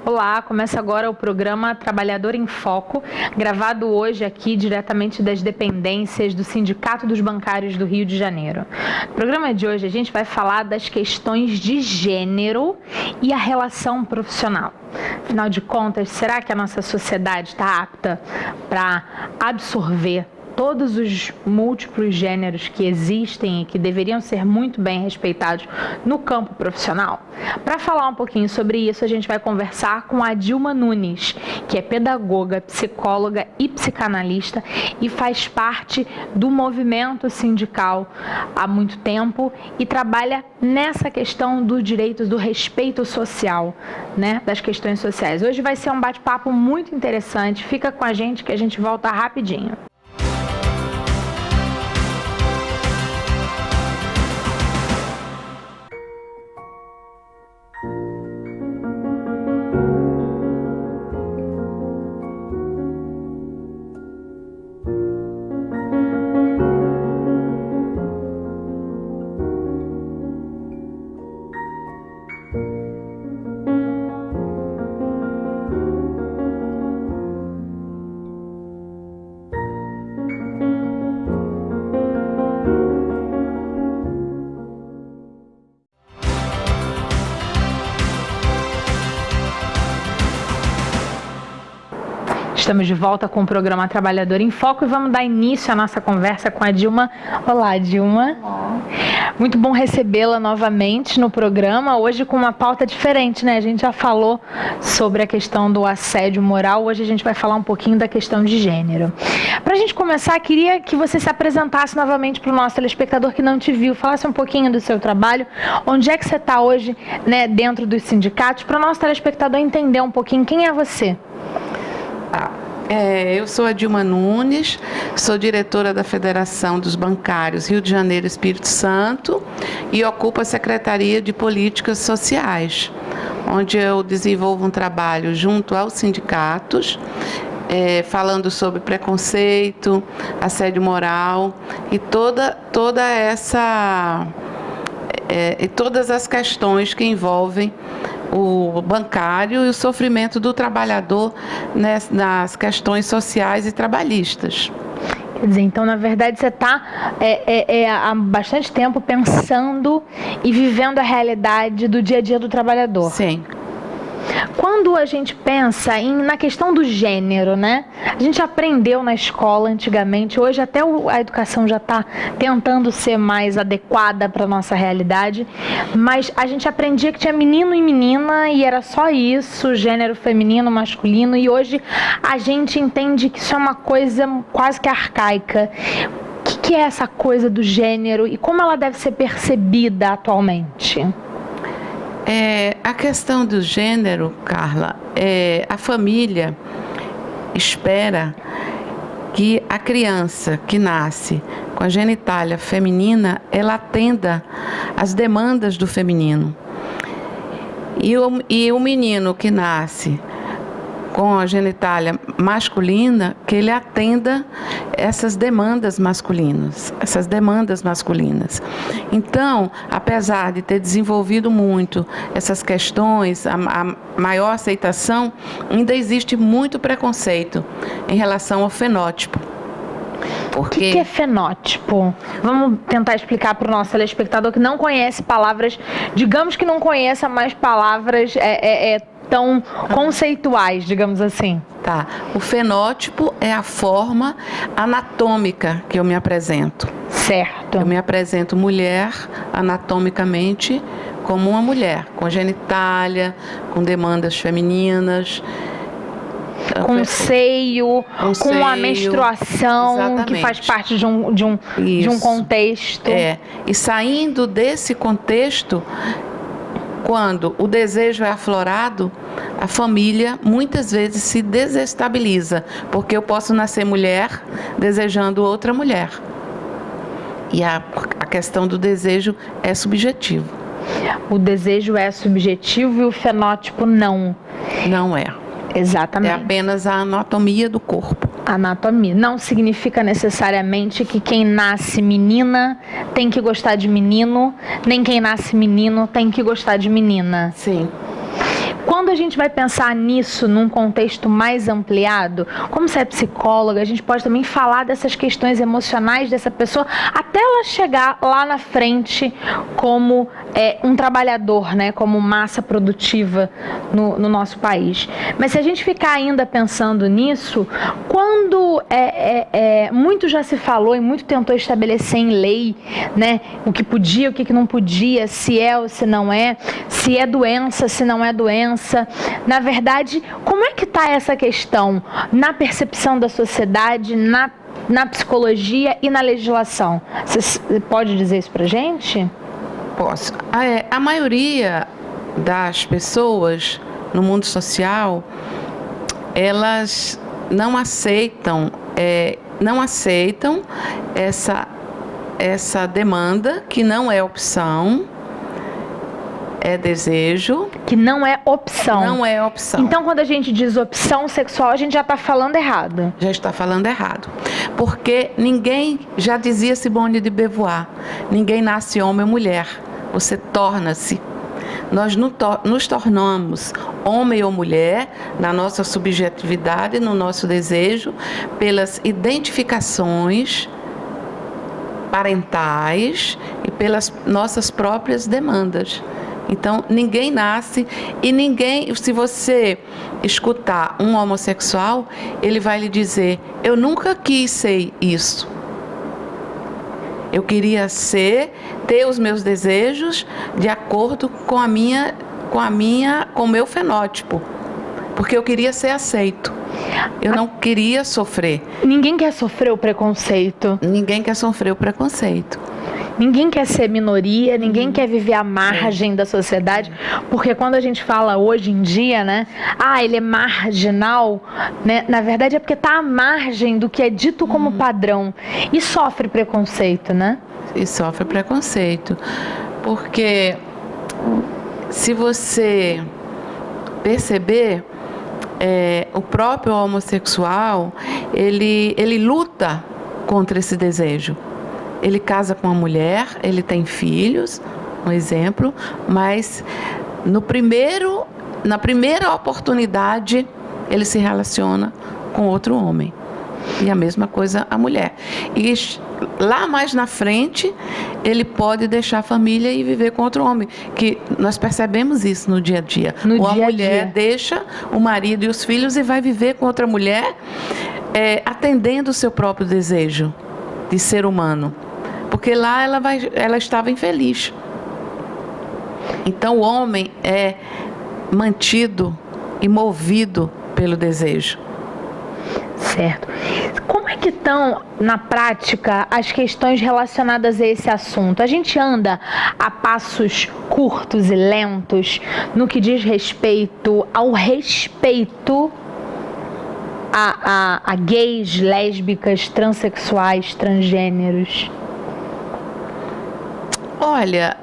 Olá, começa agora o programa Trabalhador em Foco, gravado hoje aqui diretamente das dependências do Sindicato dos Bancários do Rio de Janeiro. No programa de hoje a gente vai falar das questões de gênero e a relação profissional. Afinal de contas, será que a nossa sociedade está apta para absorver todos os múltiplos gêneros que existem e que deveriam ser muito bem respeitados no campo profissional? Para falar um pouquinho sobre isso, a gente vai conversar com a Dilma Nunes, que é pedagoga, psicóloga e psicanalista e faz parte do movimento sindical há muito tempo e trabalha nessa questão do direito do respeito social, né, das questões sociais. Hoje vai ser um bate-papo muito interessante. Fica com a gente que a gente volta rapidinho. Estamos de volta com o programa Trabalhador em Foco e vamos dar início à nossa conversa com a Dilma. Olá, Dilma. Olá. Muito bom recebê-la novamente no programa, hoje com uma pauta diferente, né? A gente já falou sobre a questão do assédio moral, hoje a gente vai falar um pouquinho da questão de gênero. Para a gente começar, queria que você se apresentasse novamente para o nosso telespectador que não te viu, falasse um pouquinho do seu trabalho, onde é que você está hoje, né, dentro dos sindicatos, para o nosso telespectador entender um pouquinho quem é você. Eu sou a Dilma Nunes, sou diretora da Federação dos Bancários Rio de Janeiro e Espírito Santo e ocupo a Secretaria de Políticas Sociais, onde eu desenvolvo um trabalho junto aos sindicatos, falando sobre preconceito, assédio moral e todas as questões que envolvem o bancário e o sofrimento do trabalhador nas questões sociais e trabalhistas. Quer dizer, então, na verdade, você está há bastante tempo pensando e vivendo a realidade do dia a dia do trabalhador. Sim. Quando a gente pensa na questão do gênero, né? A gente aprendeu na escola antigamente, hoje até a educação já está tentando ser mais adequada para a nossa realidade, mas a gente aprendia que tinha menino e menina e era só isso, gênero feminino, masculino, e hoje a gente entende que isso é uma coisa quase que arcaica. O que é essa coisa do gênero e como ela deve ser percebida atualmente? A questão do gênero, Carla, a família espera que a criança que nasce com a genitália feminina, ela atenda às demandas do feminino. E o menino que nasce com a genitália masculina, que ele atenda essas demandas masculinas. Então, apesar de ter desenvolvido muito essas questões, a maior aceitação, ainda existe muito preconceito em relação ao fenótipo. O que é fenótipo? Vamos tentar explicar para o nosso telespectador que não conhece palavras, digamos que não conheça mais palavras tão conceituais, digamos assim. Tá. O fenótipo é a forma anatômica que eu me apresento. Certo. Eu me apresento mulher anatomicamente como uma mulher, com genitália, com demandas femininas, com seio, com a menstruação, exatamente, que faz parte de um contexto. E saindo desse contexto, quando o desejo é aflorado, a família muitas vezes se desestabiliza, porque eu posso nascer mulher desejando outra mulher. E a questão do desejo é subjetivo. O desejo é subjetivo e o fenótipo não. Não é. Exatamente. É apenas a anatomia do corpo. Anatomia. Não significa necessariamente que quem nasce menina tem que gostar de menino, nem quem nasce menino tem que gostar de menina. Sim. Quando a gente vai pensar nisso num contexto mais ampliado, como você é psicóloga, a gente pode também falar dessas questões emocionais dessa pessoa até ela chegar lá na frente como um trabalhador, né, como massa produtiva no nosso país. Mas se a gente ficar ainda pensando nisso, quando muito já se falou e muito tentou estabelecer em lei, né, o que podia, o que não podia, se é ou se não é, se é doença, se não é doença. Na verdade, como é que está essa questão na percepção da sociedade, na psicologia e na legislação? Você pode dizer isso pra gente? Posso. A maioria das pessoas no mundo social, elas não aceitam essa demanda, que não é opção, é desejo. Que não é opção. Não é opção. Então, quando a gente diz opção sexual, a gente já está falando errado. Já está falando errado. Porque ninguém, já dizia Simone de Beauvoir, ninguém nasce homem ou mulher. Você torna-se. Nós nos tornamos homem ou mulher na nossa subjetividade, no nosso desejo, pelas identificações parentais e pelas nossas próprias demandas. Então, ninguém nasce e ninguém, se você escutar um homossexual, ele vai lhe dizer: eu nunca quis ser isso. Eu queria ter os meus desejos de acordo com o meu fenótipo, porque eu queria ser aceito. Eu não queria sofrer. Ninguém quer sofrer o preconceito. Ninguém quer sofrer o preconceito. Ninguém quer ser minoria, ninguém quer viver à margem da sociedade, porque quando a gente fala hoje em dia, né, ele é marginal, né, na verdade é porque está à margem do que é dito como padrão e sofre preconceito, né? E sofre preconceito, porque se você perceber, o próprio homossexual, ele luta contra esse desejo. Ele casa com uma mulher, ele tem filhos, um exemplo, mas na primeira oportunidade ele se relaciona com outro homem. E a mesma coisa a mulher. E lá mais na frente, ele pode deixar a família e viver com outro homem. Que nós percebemos isso no dia a dia. Ou a mulher deixa o marido e os filhos e vai viver com outra mulher, atendendo o seu próprio desejo de ser humano. Porque lá ela estava infeliz. Então o homem é mantido e movido pelo desejo. Certo. Como é que estão, na prática, as questões relacionadas a esse assunto? A gente anda a passos curtos e lentos no que diz respeito ao respeito a gays, lésbicas, transexuais, transgêneros? Olha,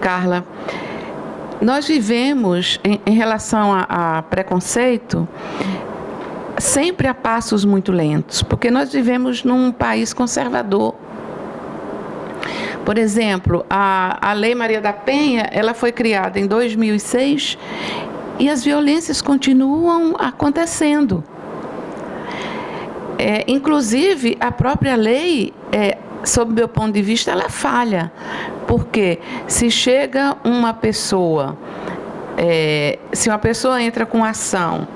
Carla, nós vivemos, em relação a preconceito, sempre a passos muito lentos, porque nós vivemos num país conservador. Por exemplo, a Lei Maria da Penha, ela foi criada em 2006 e as violências continuam acontecendo. Inclusive, a própria lei, sob meu ponto de vista, ela falha, porque se chega uma pessoa, se uma pessoa entra com ação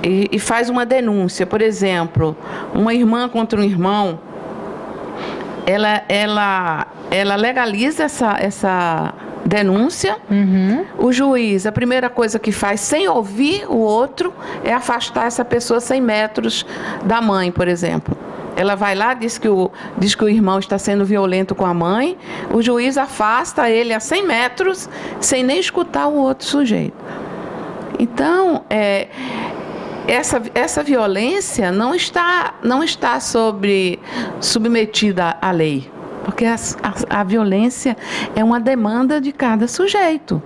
e faz uma denúncia, por exemplo, uma irmã contra um irmão, ela legaliza essa denúncia. O juiz, a primeira coisa que faz, sem ouvir o outro, é afastar essa pessoa 100 metros da mãe, por exemplo. Ela vai lá, diz que o irmão está sendo violento com a mãe, o juiz afasta ele a 100 metros, sem nem escutar o outro sujeito. Então, essa violência não está submetida à lei, porque a violência é uma demanda de cada sujeito.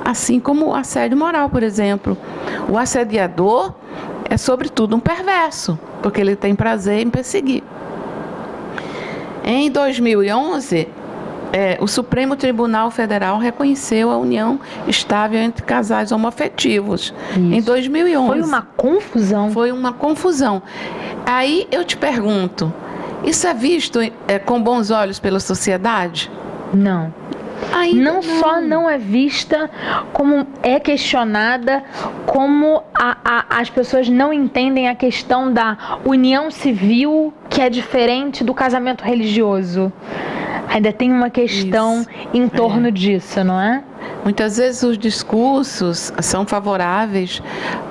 Assim como o assédio moral, por exemplo. O assediador é, sobretudo, um perverso, porque ele tem prazer em perseguir. Em 2011, O Supremo Tribunal Federal reconheceu a união estável entre casais homoafetivos em 2011. Foi uma confusão? Foi uma confusão. Aí eu te pergunto, isso é visto com bons olhos pela sociedade? Não. Não só não é vista, como é questionada, como as pessoas não entendem a questão da união civil, que é diferente do casamento religioso. Ainda tem uma questão em torno disso, não é? Muitas vezes os discursos são favoráveis,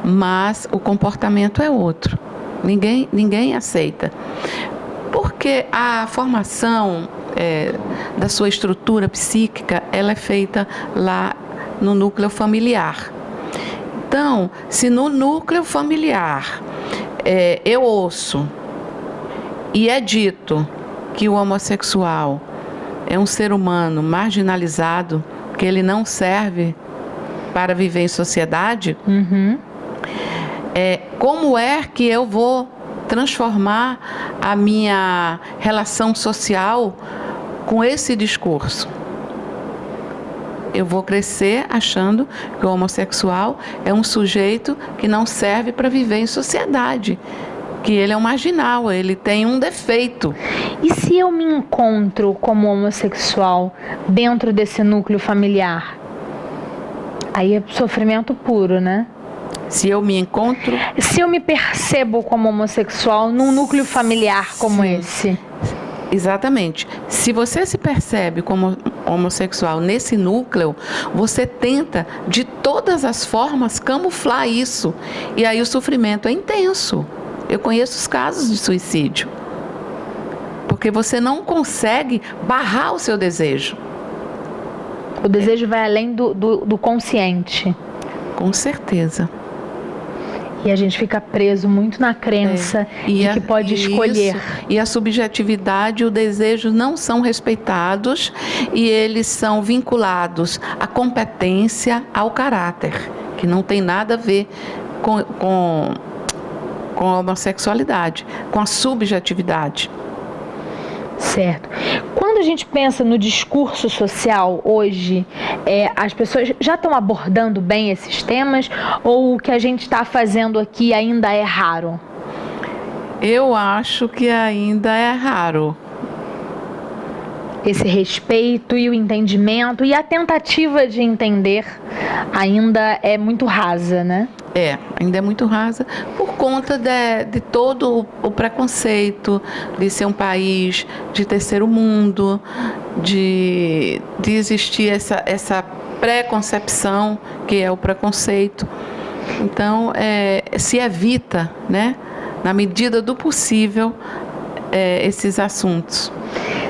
mas o comportamento é outro. Ninguém aceita. Porque a formação da sua estrutura psíquica, ela é feita lá no núcleo familiar. Então, se no núcleo familiar eu ouço e é dito que o homossexual é um ser humano marginalizado, que ele não serve para viver em sociedade, como é que eu vou transformar a minha relação social com esse discurso? Eu vou crescer achando que o homossexual é um sujeito que não serve para viver em sociedade, que ele é um marginal, ele tem um defeito. E se eu me encontro como homossexual dentro desse núcleo familiar? Aí é sofrimento puro, né? Se eu me encontro... Se eu me percebo como homossexual num núcleo familiar como esse? Exatamente. Se você se percebe como homossexual nesse núcleo, você tenta de todas as formas camuflar isso. E aí o sofrimento é intenso. Eu conheço os casos de suicídio. Porque você não consegue barrar o seu desejo. O desejo vai além do consciente. Com certeza. E a gente fica preso muito na crença de que pode escolher. E a subjetividade e o desejo não são respeitados e eles são vinculados à competência, ao caráter, que não tem nada a ver com a homossexualidade, com a subjetividade. Certo. Quando a gente pensa no discurso social hoje, as pessoas já estão abordando bem esses temas ou o que a gente está fazendo aqui ainda é raro? Eu acho que ainda é raro. Esse respeito e o entendimento e a tentativa de entender ainda é muito rasa, né? Ainda é muito rasa por conta de todo o preconceito de ser um país de terceiro mundo, de existir essa preconcepção que é o preconceito. Então, se evita, né, na medida do possível, esses assuntos.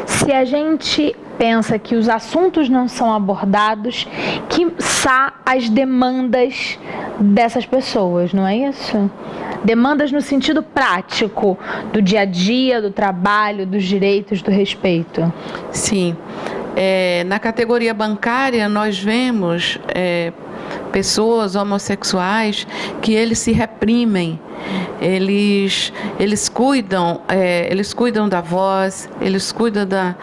Se a gente pensa que os assuntos não são abordados, quiçá as demandas dessas pessoas, não é isso? Demandas no sentido prático, do dia a dia, do trabalho, dos direitos, do respeito. Sim. Na categoria bancária, nós vemos pessoas homossexuais que eles se reprimem, eles cuidam da voz, eles cuidam da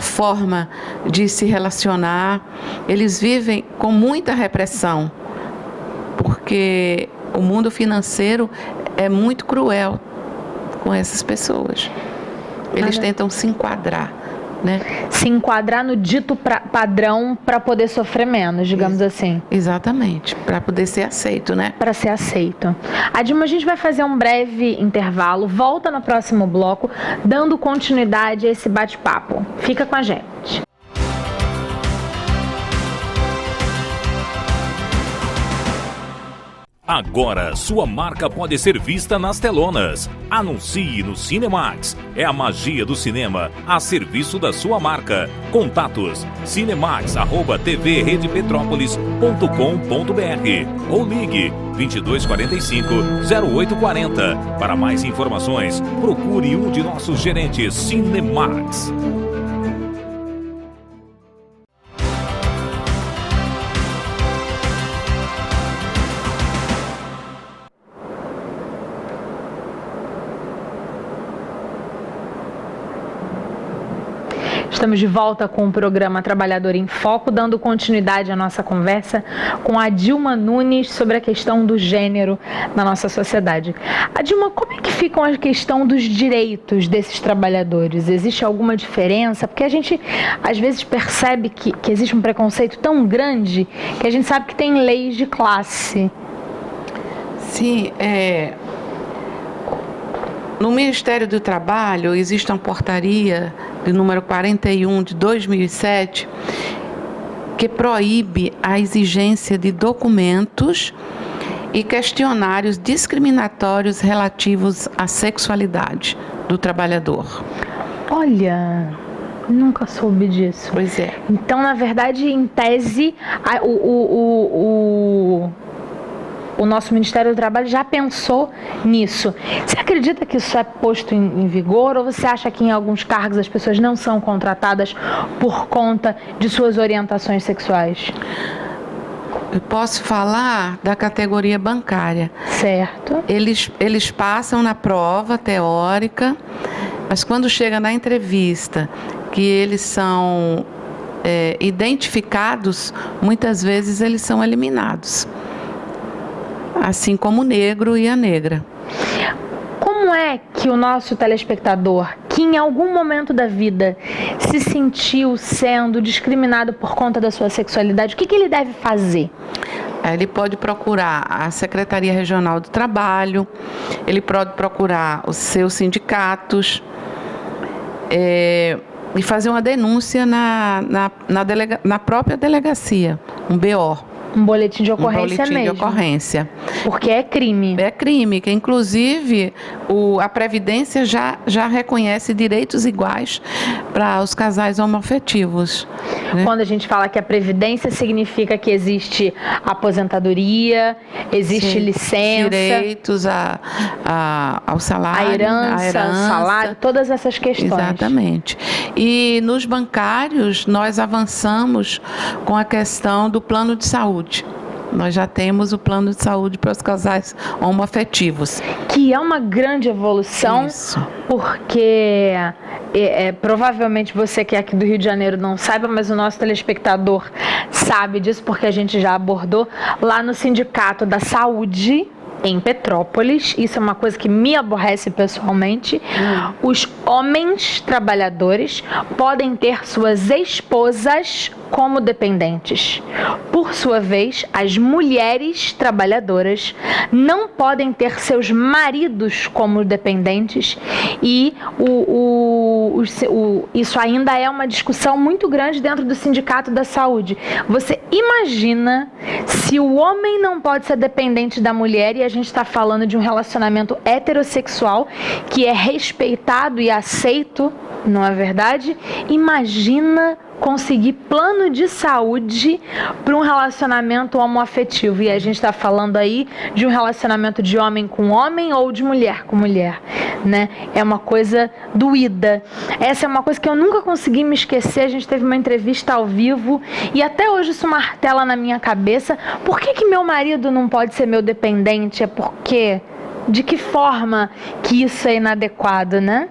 forma de se relacionar, eles vivem com muita repressão, porque o mundo financeiro é muito cruel com essas pessoas. Eles tentam se enquadrar. Né? Se enquadrar no dito padrão para poder sofrer menos, digamos assim. Exatamente, para poder ser aceito, né? Para ser aceito. Adilma, a gente vai fazer um breve intervalo, volta no próximo bloco, dando continuidade a esse bate-papo. Fica com a gente. Agora, sua marca pode ser vista nas telonas. Anuncie no Cinemax. É a magia do cinema a serviço da sua marca. Contatos: cinemax@tvredepetrópolis.com.br ou ligue 2245-0840. Para mais informações, procure um de nossos gerentes Cinemax. Estamos de volta com o programa Trabalhador em Foco, dando continuidade à nossa conversa com a Dilma Nunes sobre a questão do gênero na nossa sociedade. A Dilma, como é que fica a questão dos direitos desses trabalhadores? Existe alguma diferença? Porque a gente, às vezes, percebe que existe um preconceito tão grande que a gente sabe que tem leis de classe. Sim, no Ministério do Trabalho existe uma portaria de número 41 de 2007 que proíbe a exigência de documentos e questionários discriminatórios relativos à sexualidade do trabalhador. Olha, nunca soube disso. Pois é. Então, na verdade, em tese, o nosso Ministério do Trabalho já pensou nisso. Você acredita que isso é posto em vigor ou você acha que em alguns cargos as pessoas não são contratadas por conta de suas orientações sexuais? Eu posso falar da categoria bancária. Certo. Eles passam na prova teórica, mas quando chega na entrevista, que eles são identificados, muitas vezes eles são eliminados. Assim como o negro e a negra. Como é que o nosso telespectador, que em algum momento da vida se sentiu sendo discriminado por conta da sua sexualidade, o que ele deve fazer? Ele pode procurar a Secretaria Regional do Trabalho, ele pode procurar os seus sindicatos e fazer uma denúncia na própria delegacia, um BO. Um boletim de ocorrência mesmo. Um boletim de ocorrência. Porque é crime. É crime, que inclusive a Previdência já reconhece direitos iguais para os casais homoafetivos. Né? Quando a gente fala que a Previdência significa que existe aposentadoria, existe licença. Direitos ao salário. A herança, salário, todas essas questões. Exatamente. E nos bancários nós avançamos com a questão do plano de saúde. Nós já temos o plano de saúde para os casais homoafetivos. Que é uma grande evolução. Isso. Porque provavelmente você que é aqui do Rio de Janeiro não saiba, mas o nosso telespectador sabe disso porque a gente já abordou lá no Sindicato da Saúde em Petrópolis. Isso é uma coisa que me aborrece pessoalmente. Os homens trabalhadores podem ter suas esposas como dependentes. Por sua vez, as mulheres trabalhadoras não podem ter seus maridos como dependentes e isso ainda é uma discussão muito grande dentro do Sindicato da Saúde. Você imagina se o homem não pode ser dependente da mulher e a gente está falando de um relacionamento heterossexual que é respeitado e aceito, não é verdade? Imagina conseguir plano de saúde para um relacionamento homoafetivo. E a gente está falando aí de um relacionamento de homem com homem ou de mulher com mulher, né? É uma coisa doída. Essa é uma coisa que eu nunca consegui me esquecer. A gente teve uma entrevista ao vivo e até hoje isso martela na minha cabeça. Por que meu marido não pode ser meu dependente? É porque... De que forma que isso é inadequado, né?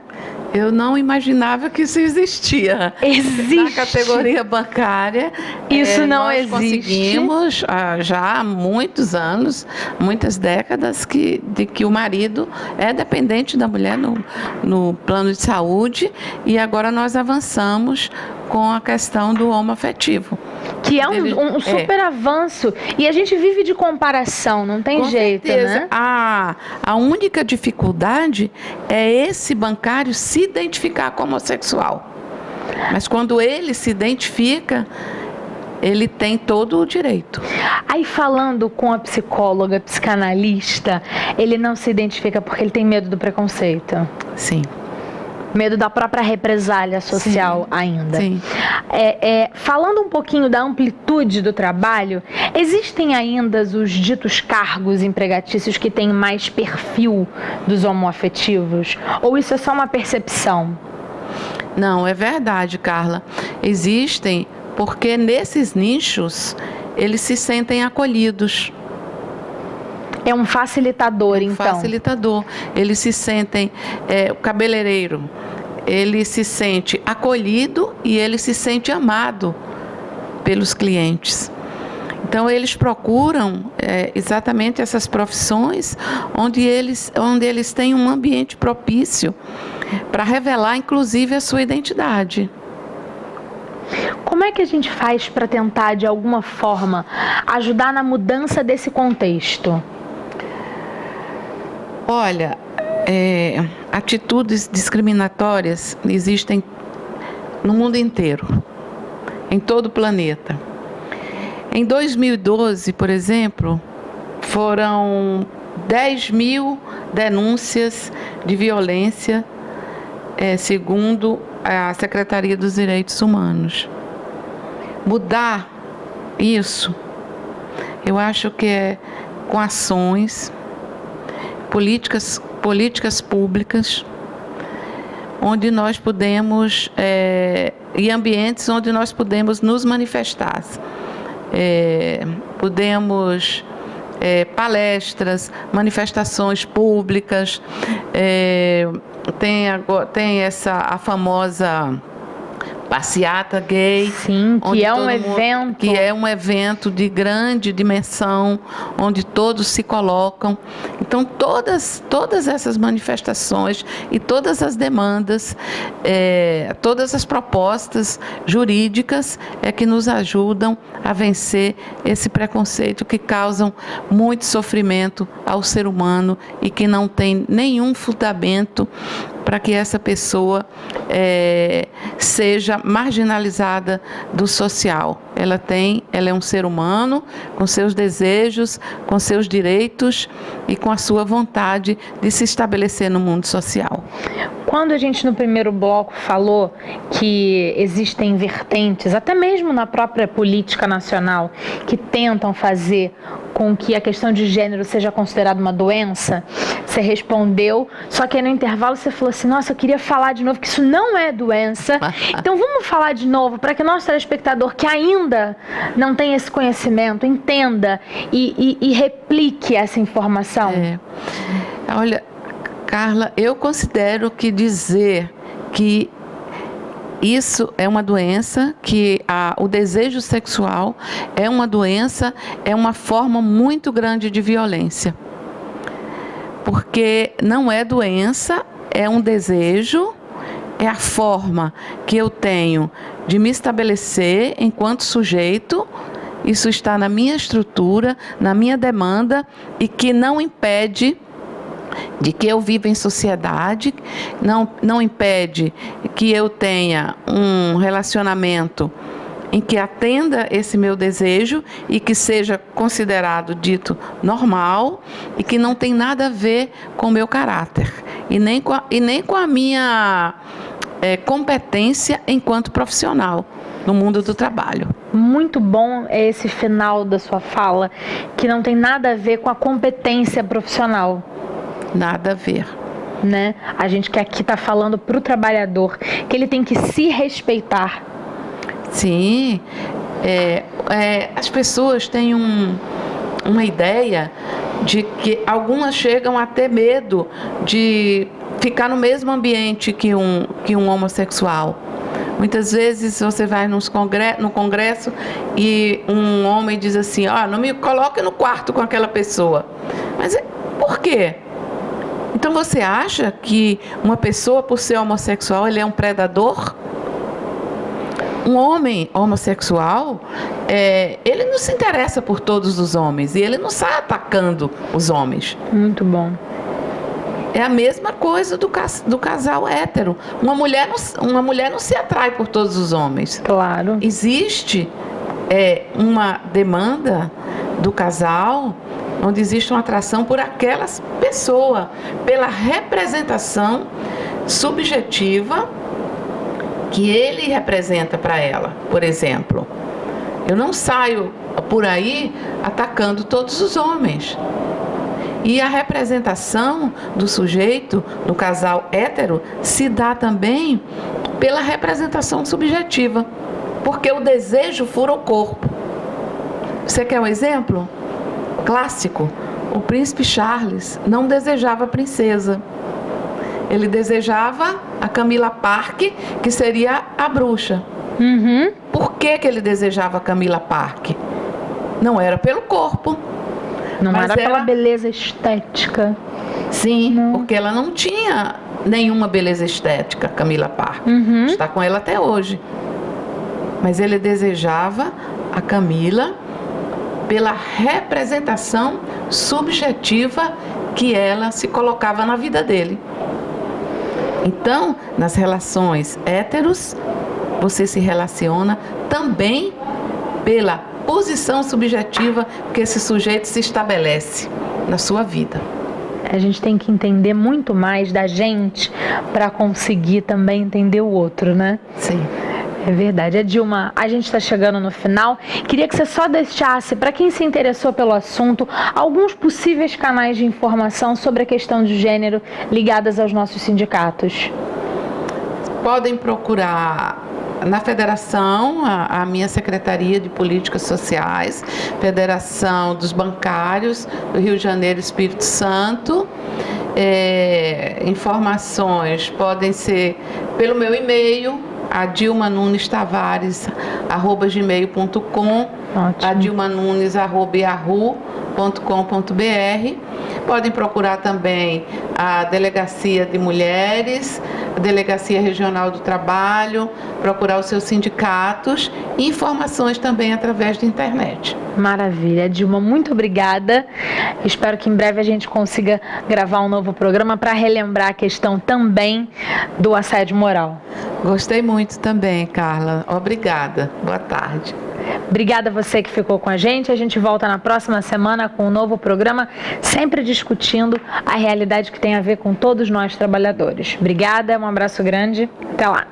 Eu não imaginava que isso existia. Existe. Na categoria bancária. Isso não nós existe. Conseguimos já há muitos anos, muitas décadas, de que o marido é dependente da mulher no plano de saúde e agora nós avançamos com a questão do homoafetivo. Que é um super avanço. E a gente vive de comparação, não tem jeito, certeza. Né? A única dificuldade é esse bancário se identificar como homossexual. Mas quando ele se identifica, ele tem todo o direito. Aí falando com a psicóloga, psicanalista, ele não se identifica porque ele tem medo do preconceito. Sim. Medo da própria represália social. Sim, ainda. Sim. Falando um pouquinho da amplitude do trabalho, existem ainda os ditos cargos empregatícios que têm mais perfil dos homoafetivos? Ou isso é só uma percepção? Não, é verdade, Carla. Existem, porque nesses nichos eles se sentem acolhidos. É um facilitador, então. Facilitador. Eles se sentem, o cabeleireiro, ele se sente acolhido e ele se sente amado pelos clientes. Então, eles procuram exatamente essas profissões onde eles têm um ambiente propício para revelar, inclusive, a sua identidade. Como é que a gente faz para tentar, de alguma forma, ajudar na mudança desse contexto? Olha, atitudes discriminatórias existem no mundo inteiro, em todo o planeta. Em 2012, por exemplo, foram 10 mil denúncias de violência, segundo a Secretaria dos Direitos Humanos. Mudar isso, eu acho que é com ações, políticas públicas, onde nós podemos, e ambientes onde nós podemos nos manifestar. Podemos palestras, manifestações públicas, tem a famosa passeata gay. Sim, que é um evento. Que é um evento de grande dimensão, onde todos se colocam. Então, todas essas manifestações e todas as demandas, todas as propostas jurídicas que nos ajudam a vencer esse preconceito que causam muito sofrimento ao ser humano e que não tem nenhum fundamento para que essa pessoa seja marginalizada do social. Ela é um ser humano com seus desejos, com seus direitos e com a sua vontade de se estabelecer no mundo social. Quando a gente no primeiro bloco falou que existem vertentes, até mesmo na própria política nacional, que tentam fazer com que a questão de gênero seja considerada uma doença, você respondeu, só que aí no intervalo você falou assim, nossa, eu queria falar de novo que isso não é doença, então vamos falar de novo para que o nosso telespectador que ainda não tem esse conhecimento entenda e replique essa informação. Olha, Carla, eu considero que dizer que isso é uma doença, que o desejo sexual é uma doença, é uma forma muito grande de violência. Porque não é doença, é um desejo, é a forma que eu tenho de me estabelecer enquanto sujeito. Isso está na minha estrutura, na minha demanda e que não impede de que eu viva em sociedade, não impede que eu tenha um relacionamento em que atenda esse meu desejo e que seja considerado dito normal e que não tem nada a ver com o meu caráter e nem com a minha competência enquanto profissional no mundo do trabalho. Muito bom esse final da sua fala, que não tem nada a ver com a competência profissional. Nada a ver. Né? A gente que aqui está falando para o trabalhador que ele tem que se respeitar. Sim, as pessoas têm uma ideia de que algumas chegam a ter medo de ficar no mesmo ambiente que um homossexual. Muitas vezes você vai no congresso e um homem diz assim, não me coloque no quarto com aquela pessoa. Mas por quê? Então você acha que uma pessoa, por ser homossexual, ele é um predador? Um homem homossexual, ele não se interessa por todos os homens e ele não sai atacando os homens. Muito bom. É a mesma coisa do casal hétero. Uma mulher não se atrai por todos os homens. Claro. Existe uma demanda do casal onde existe uma atração por aquela pessoa, pela representação subjetiva que ele representa para ela. Por exemplo, eu não saio por aí atacando todos os homens. E a representação do sujeito, do casal hétero, se dá também pela representação subjetiva, porque o desejo fura o corpo. Você quer um exemplo? Clássico. O príncipe Charles não desejava a princesa. Ele desejava a Camila Parker, que seria a bruxa. Por que ele desejava a Camila Parker? Não era pelo corpo. Não era pela beleza estética. Sim, porque ela não tinha nenhuma beleza estética, Camila Parker. Está com ela até hoje. Mas ele desejava a Camila pela representação subjetiva que ela se colocava na vida dele. Então, nas relações héteros, você se relaciona também pela posição subjetiva que esse sujeito se estabelece na sua vida. A gente tem que entender muito mais da gente para conseguir também entender o outro, né? Sim. É verdade. Dilma, a gente está chegando no final. Queria que você só deixasse, para quem se interessou pelo assunto, alguns possíveis canais de informação sobre a questão de gênero ligadas aos nossos sindicatos. Podem procurar na Federação, a minha Secretaria de Políticas Sociais, Federação dos Bancários do Rio de Janeiro e Espírito Santo. Informações podem ser pelo meu e-mail, a dilmanunestavares@gmail.com, a dilmanunes@yahoo.com.br. Podem procurar também a Delegacia de Mulheres, a Delegacia Regional do Trabalho, procurar os seus sindicatos e informações também através da internet. Maravilha. Dilma, muito obrigada. Espero que em breve a gente consiga gravar um novo programa para relembrar a questão também do assédio moral. Gostei muito também, Carla. Obrigada. Boa tarde. Obrigada a você que ficou com a gente. A gente volta na próxima semana com um novo programa, sempre discutindo a realidade que tem a ver com todos nós trabalhadores. Obrigada, um abraço grande. Até lá.